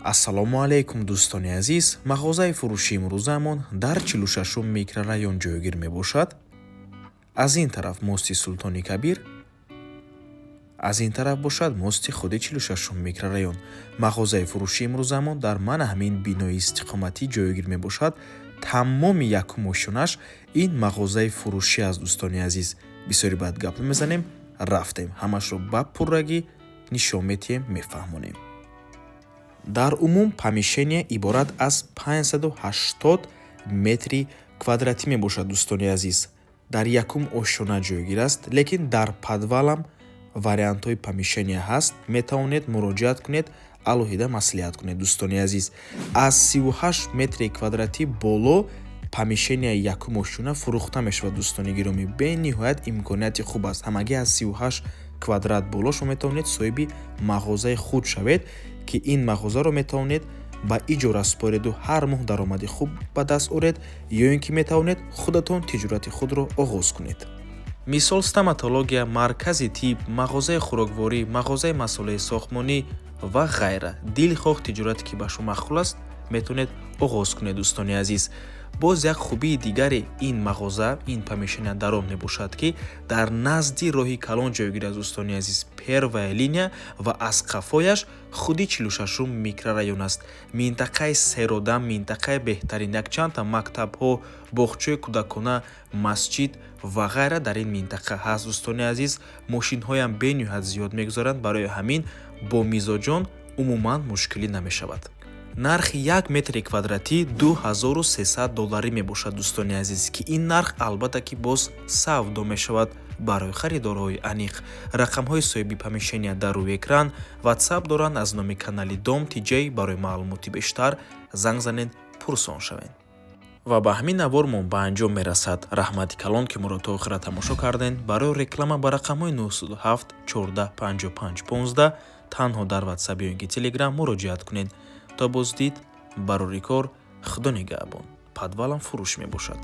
ассалому алайкум дӯстони азиз, мағозаи фурӯши имрӯзаамон дар 46 микрорайон ҷойгир мебошад. Аз ин тараф мости Султони Кабир, аз ин тараф бошад мости худи 46 микрорайон. Мағозаи фурӯши имрӯзаамон дар мана ҳамин бинои истиқоматӣ ҷойгир мебошад. Тамоми якум ошонаш ин мағозаи фурӯшӣ аст. Дӯстони азиз, бисёри баъд гап мезанем, рафтем, ҳамашро ба пуррагӣ нишон медиҳем, мефаҳмонем. дар умум помешения иборат аз 580 метри квадратӣ мебошад. Дӯстони азиз, дар якум ошона ҷойгир аст, лекин дар подвалам вариантҳои помешения ҳаст. Метавонед муроҷиат кунед, алоҳида маслиҳат кунед. Дӯстони азиз, аз 38 метри квадратӣ боло помешения якум ошона фурӯхта мешавад. Дӯстони гиромӣ, бениҳоят имконияти хуб аст. Ҳамагӣ аз 38 квадрат боло шумо метавонед соҳиби мағозаи худ шавед, ки ин мағозаро метавонед ба иҷора супореду ҳар моҳ даромади хуб ба даст оред, ё ин ки метавонед худатон тиҷорати худро оғоз кунед. мисол стоматология, маркази тиб, мағозаи хӯрокворӣ, мағозаи масъулаи сохтмонӣ ва ғайра. Дилхоҳ тиҷорате ки ба шумо махъул аст, метавонед оғоз кунед. Дӯстони азиз, боз як хубии дигари ин мағоза, ин помешения дар он мебошад, ки дар назди роҳи калон ҷойгир аст. Дӯстони азиз, первая линия ва аз қафояш худи 46 микрорайон аст. Минтақаи серодам, минтақаи беҳтарин, якчандта мактабҳо, боғчаи кӯдакона, масҷид ва ғайра дар ин минтақа ҳаст. Дӯстони азиз, мошинҳоям бениҳоят зиёд мегузаранд, барои ҳамин бо мизоҷон умуман мушкилӣ намешавад. нархи 1 метри квадратӣ $2300 мебошад. Дӯстони азиз, ки ин нарх албатта ки боз савдо мешавад барои харидорҳои аниқ. рақамҳои соҳиби помешения дар рӯи экран. ватсап доранд. аз номи канали Dom TJ барои маълумоти бештар занг занед, пурсон шавед. ва ба ҳамин навор мон ба анҷом мерасад. раҳмати калон ки моро то охира тамошо карден. барои реклама ба рақамҳои 907 14 55 15 танҳо дар ватсап ё ин ки телеграм муроҷиат кунед. то боздид, барори кор, худо нигаҳбон. подвалам фурӯш мебошад.